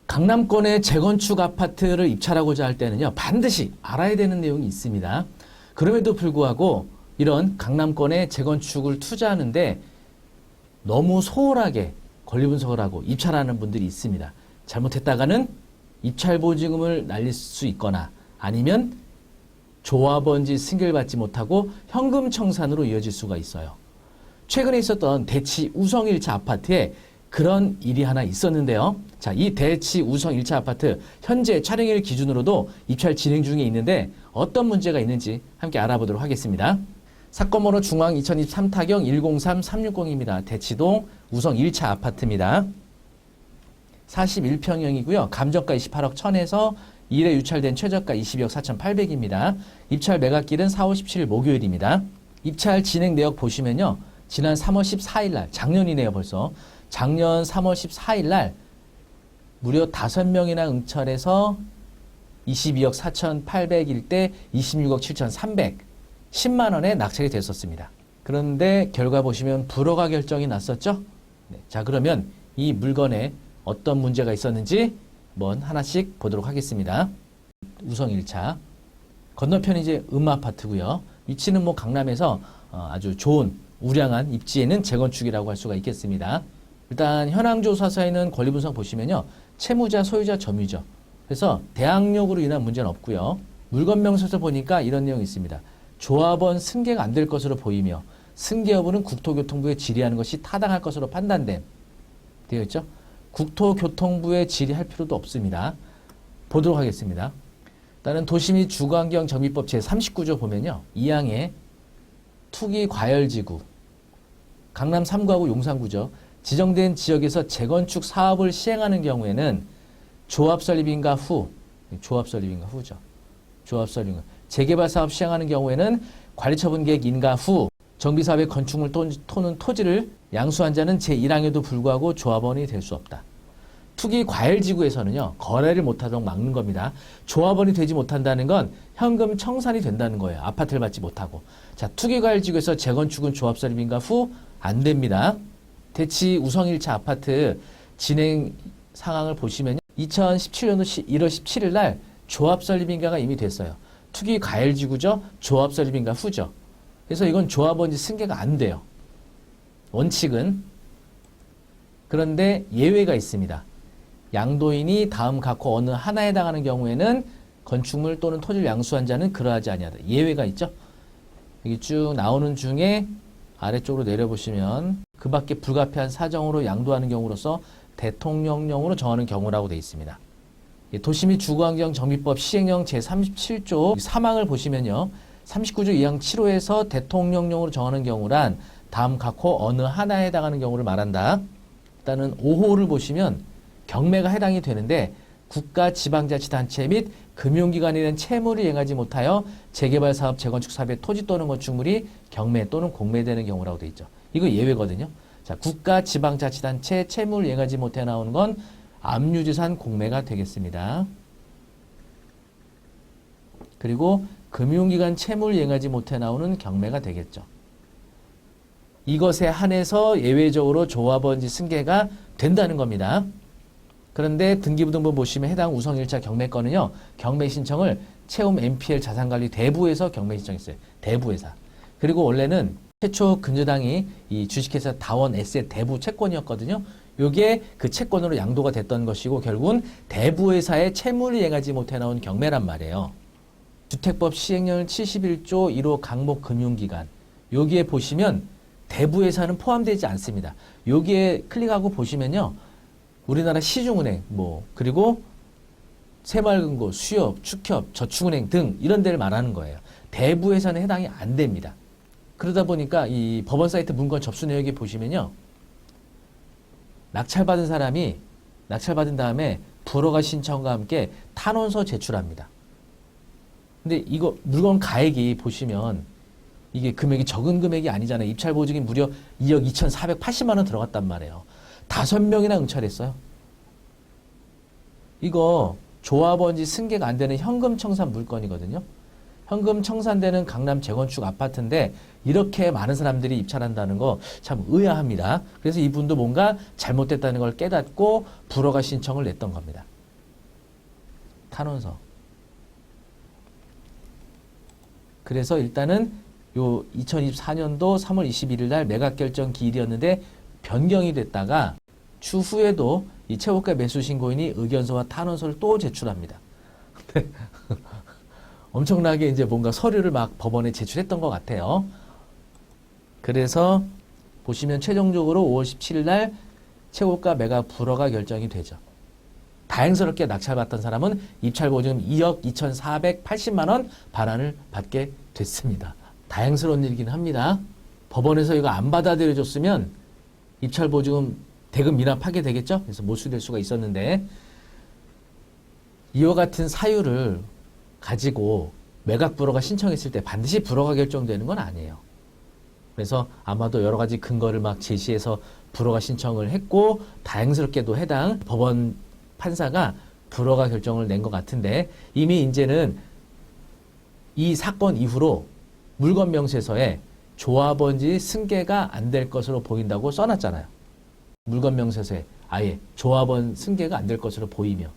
강남권의 재건축 아파트를 입찰하고자 할 때는요, 반드시 알아야 되는 내용이 있습니다. 그럼에도 불구하고 이런 강남권의 재건축을 투자하는데 너무 소홀하게 권리 분석을 하고 입찰하는 분들이 있습니다. 잘못했다가는 입찰 보증금을 날릴 수 있거나 아니면 조합원지 승계를 받지 못하고 현금 청산으로 이어질 수가 있어요. 최근에 있었던 대치 우성 1차 아파트에 그런 일이 하나 있었는데요. 자, 이 대치 우성 1차 아파트 현재 촬영일 기준으로도 입찰 진행 중에 있는데 어떤 문제가 있는지 함께 알아보도록 하겠습니다. 사건 번호 중앙 2023 타경 103360입니다. 대치동 우성 1차 아파트입니다. 41평형이고요. 감정가 28억 1000에서 1회 유찰된 최저가 22억 4800입니다. 입찰 매각일은 4월 17일 목요일입니다. 입찰 진행 내역 보시면요. 지난 3월 14일 날, 작년이네요 벌써. 작년 3월 14일 날 무려 5명이나 응찰해서 22억 4800일 때 26억 7300, 10만 원에 낙찰이 됐었습니다. 그런데 결과 보시면 불허가 결정이 났었죠? 네, 자, 그러면 이 물건에 어떤 문제가 있었는지 한번 하나씩 보도록 하겠습니다. 우성 1차. 건너편이 이제 아파트고요. 위치는 뭐 강남에서 아주 좋은 우량한 입지에는 재건축이라고 할 수가 있겠습니다. 일단 현황 조사서에는 권리 분석 보시면요. 채무자, 소유자, 점유죠. 그래서 대항력으로 인한 문제는 없고요. 물건 명세서 보니까 이런 내용이 있습니다. 조합원 승계가 안 될 것으로 보이며 승계 여부는 국토교통부에 질의하는 것이 타당할 것으로 판단됨. 되어 있죠? 국토교통부에 질의할 필요도 없습니다. 보도록 하겠습니다. 일단은 도시 및 주거환경 정비법 제39조 보면요. 2항에 투기 과열지구, 강남 3구하고 용산구죠. 지정된 지역에서 재건축 사업을 시행하는 경우에는 조합 설립인가 후죠. 조합 설립. 재개발 사업 시행하는 경우에는 관리처분 계획 인가 후 정비사업의 건축물 또는 토지를 양수한 자는 제1항에도 불구하고 조합원이 될 수 없다. 투기 과열지구에서는요. 거래를 못하도록 막는 겁니다. 조합원이 되지 못한다는 건 현금 청산이 된다는 거예요. 아파트를 받지 못하고. 자, 투기 과열지구에서 재건축은 조합 설립인가 후 안 됩니다. 대치 우성 1차 아파트 진행 상황을 보시면요. 2017년도 1월 17일 날 조합 설립인가가 이미 됐어요. 투기 과열지구죠. 조합 설립인가 후죠. 그래서 이건 조합원지 승계가 안 돼요. 원칙은. 그런데 예외가 있습니다. 양도인이 다음 각호 어느 하나에 해당하는 경우에는 건축물 또는 토지를 양수한 자는 그러하지 아니하다. 예외가 있죠. 여기 쭉 나오는 중에 아래쪽으로 내려보시면 그 밖에 불가피한 사정으로 양도하는 경우로서 대통령령으로 정하는 경우라고 되어 있습니다. 도시 및 주거환경 정비법 시행령 제37조 3항을 보시면요. 39조 2항 7호에서 대통령령으로 정하는 경우란 다음 각호 어느 하나에 해당하는 경우를 말한다. 일단은 5호를 보시면 경매가 해당이 되는데 국가 지방자치단체 및 금융기관에 대한 채무를 이행하지 못하여 재개발 사업, 재건축 사업의 토지 또는 건축물이 경매 또는 공매되는 경우라고 되어 있죠. 이거 예외거든요. 자, 국가 지방자치단체 채무를 이행하지 못해 나오는 건 압류지산 공매가 되겠습니다. 그리고 금융기관 채무를 이행하지 못해 나오는 경매가 되겠죠. 이것에 한해서 예외적으로 조합원지 승계가 된다는 겁니다. 그런데 등기부등본 보시면 해당 우성 1차 경매건은요. 경매 신청을 채움 MPL 자산관리 대부에서 경매 신청했어요. 대부회사. 그리고 원래는 최초 근저당이 이 주식회사 다원 에셋 대부 채권이었거든요. 요게 그 채권으로 양도가 됐던 것이고 결국은 대부회사의 채무를 이행하지 못해 나온 경매란 말이에요. 주택법 시행령 71조 1호 강목 금융기관. 여기에 보시면 대부회사는 포함되지 않습니다. 여기에 클릭하고 보시면요. 우리나라 시중은행, 그리고 새마을금고, 수협, 축협, 저축은행 등 이런 데를 말하는 거예요. 대부회사는 해당이 안 됩니다. 그러다 보니까 이 법원 사이트 문건 접수 내역에 보시면요. 낙찰받은 사람이 낙찰받은 다음에 불허가 신청과 함께 탄원서 제출합니다. 근데 이거 물건 가액이 보시면 이게 금액이 적은 금액이 아니잖아요. 입찰 보증이 무려 2억 2,480만 원 들어갔단 말이에요. 5명이나 응찰했어요. 이거 조합원지 승계가 안 되는 현금 청산 물건이거든요. 현금 청산되는 강남 재건축 아파트인데 이렇게 많은 사람들이 입찰한다는 거 참 의아합니다. 그래서 이분도 뭔가 잘못됐다는 걸 깨닫고 불허가 신청을 냈던 겁니다. 탄원서. 그래서 일단은 요 2024년도 3월 21일 날 매각 결정 기일이었는데 변경이 됐다가 추후에도 이 최고가 매수 신고인이 의견서와 탄원서를 또 제출합니다. 엄청나게 이제 뭔가 서류를 막 법원에 제출했던 것 같아요. 그래서 보시면 최종적으로 5월 17일 날 최고가 매각 불허가 결정이 되죠. 다행스럽게 낙찰받던 사람은 입찰보증금 2억 2,480만 원 반환을 받게 됐습니다. 다행스러운 일이긴 합니다. 법원에서 이거 안 받아들여줬으면 입찰보증금 대금 미납하게 되겠죠? 그래서 몰수될 수가 있었는데 이와 같은 사유를 가지고 매각 불허가 신청했을 때 반드시 불허가 결정되는 건 아니에요. 그래서 아마도 여러 가지 근거를 막 제시해서 불허가 신청을 했고 다행스럽게도 해당 법원 판사가 불허가 결정을 낸 것 같은데 이미 이제는 이 사건 이후로 물건 명세서에 조합원지 승계가 안 될 것으로 보인다고 써놨잖아요. 물건 명세서에 아예 조합원 승계가 안 될 것으로 보이며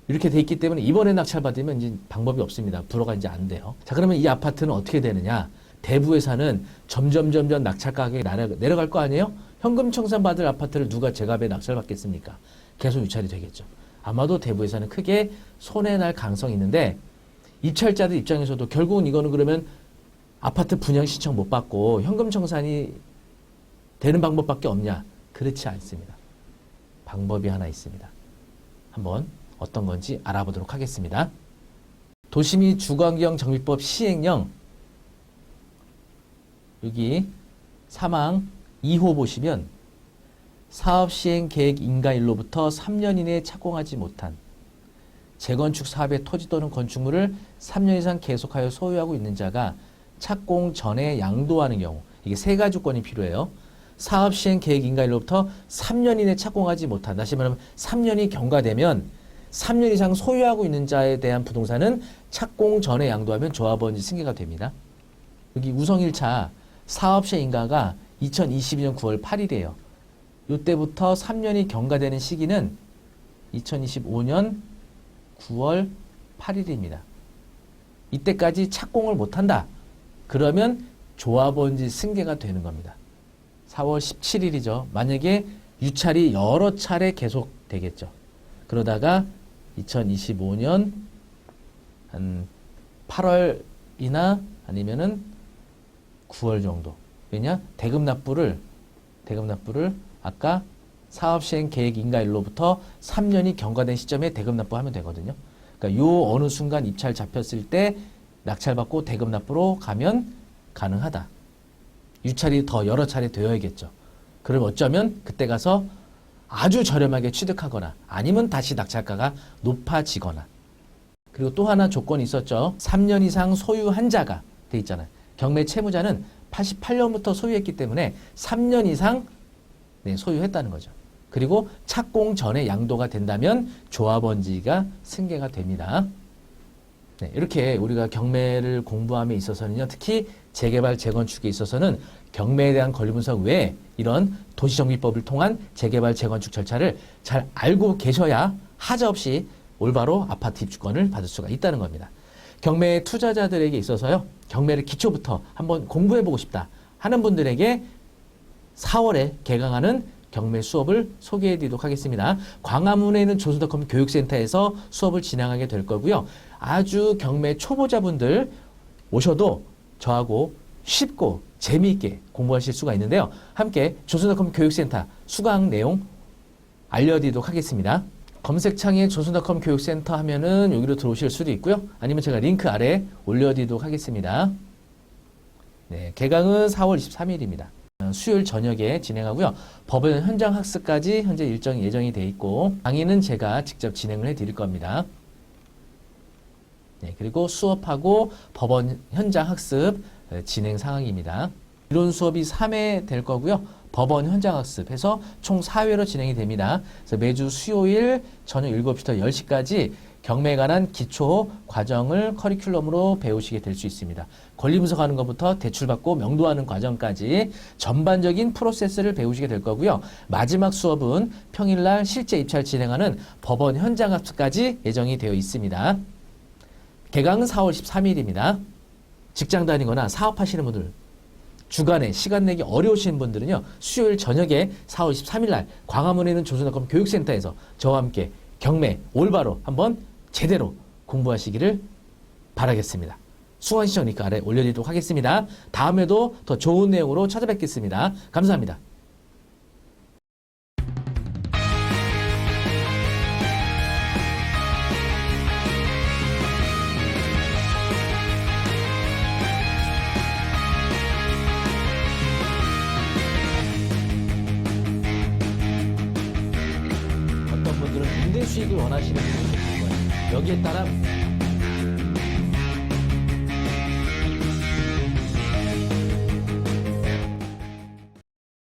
이렇게 돼 있기 때문에 이번에 낙찰받으면 이제 방법이 없습니다. 불허가 이제 안 돼요. 자, 그러면 이 아파트는 어떻게 되느냐? 대부에서는 점점 낙찰 가격이 내려갈 거 아니에요? 현금 청산받을 아파트를 누가 제값에 낙찰받겠습니까? 계속 유찰이 되겠죠. 아마도 대부에서는 크게 손해날 가능성이 있는데 입찰자들 입장에서도 결국은 이거는 그러면 아파트 분양 신청 못 받고 현금 청산이 되는 방법밖에 없냐? 그렇지 않습니다. 방법이 하나 있습니다. 한번 어떤 건지 알아보도록 하겠습니다. 도시및 주거환경 정비법 시행령 여기 사망 2호 보시면 사업시행 계획 인가일로부터 3년 이내에 착공하지 못한 재건축 사업의 토지 또는 건축물을 3년 이상 계속하여 소유하고 있는 자가 착공 전에 양도하는 경우 이게 세 가지 조건이 필요해요. 사업시행 계획 인가일로부터 3년 이내에 착공하지 못한 다시 말하면 3년이 경과되면 3년 이상 소유하고 있는 자에 대한 부동산은 착공 전에 양도하면 조합원지 승계가 됩니다. 여기 우성 1차 사업시행 인가가 2022년 9월 8일이에요. 이때부터 3년이 경과되는 시기는 2025년 9월 8일입니다. 이때까지 착공을 못한다. 그러면 조합원지 승계가 되는 겁니다. 4월 17일이죠. 만약에 유찰이 여러 차례 계속 되겠죠. 그러다가 2025년 한 8월이나 아니면은 9월 정도. 왜냐? 대금 납부를 아까 사업시행 계획 인가일로부터 3년이 경과된 시점에 대금 납부하면 되거든요. 그러니까 요 어느 순간 입찰 잡혔을 때 낙찰받고 대금 납부로 가면 가능하다. 유찰이 더 여러 차례 되어야겠죠. 그럼 어쩌면 그때 가서 아주 저렴하게 취득하거나 아니면 다시 낙찰가가 높아지거나 그리고 또 하나 조건이 있었죠. 3년 이상 소유한 자가 돼 있잖아요. 경매 채무자는 88년부터 소유했기 때문에 3년 이상 소유했다는 거죠. 그리고 착공 전에 양도가 된다면 조합원지가 승계가 됩니다. 네, 이렇게 우리가 경매를 공부함에 있어서는요. 특히 재개발, 재건축에 있어서는 경매에 대한 권리 분석 외에 이런 도시정비법을 통한 재개발, 재건축 절차를 잘 알고 계셔야 하자없이 올바로 아파트 입주권을 받을 수가 있다는 겁니다. 경매 투자자들에게 있어서요. 경매를 기초부터 한번 공부해보고 싶다 하는 분들에게 4월에 개강하는 경매 수업을 소개해드리도록 하겠습니다. 광화문에 있는 조선닷컴 교육센터에서 수업을 진행하게 될 거고요. 아주 경매 초보자분들 오셔도 저하고 쉽고 재미있게 공부하실 수가 있는데요. 함께 조선닷컴 교육센터 수강 내용 알려드리도록 하겠습니다. 검색창에 조선닷컴 교육센터 하면은 여기로 들어오실 수도 있고요. 아니면 제가 링크 아래 올려드리도록 하겠습니다. 네, 개강은 4월 23일입니다. 수요일 저녁에 진행하고요. 법원 현장 학습까지 현재 일정이 예정이 돼 있고 강의는 제가 직접 진행을 해드릴 겁니다. 네, 그리고 수업하고 법원 현장 학습 진행 상황입니다. 이론 수업이 3회 될 거고요. 법원 현장 학습해서 총 4회로 진행이 됩니다. 그래서 매주 수요일 저녁 7시부터 10시까지 경매에 관한 기초 과정을 커리큘럼으로 배우시게 될 수 있습니다. 권리 분석하는 것부터 대출받고 명도하는 과정까지 전반적인 프로세스를 배우시게 될 거고요. 마지막 수업은 평일날 실제 입찰 진행하는 법원 현장 학습까지 예정이 되어 있습니다. 개강은 4월 13일입니다. 직장 다니거나 사업하시는 분들, 주간에 시간 내기 어려우신 분들은요. 수요일 저녁에 4월 23일 날 광화문에 있는 조선학원 교육센터에서 저와 함께 경매 올바로 한번 제대로 공부하시기를 바라겠습니다. 수강 신청 링크 아래 올려드리도록 하겠습니다. 다음에도 더 좋은 내용으로 찾아뵙겠습니다. 감사합니다. 어떤 분들은 임대 수익을 원하시는 분들이 있을 거예요. 여기에 따라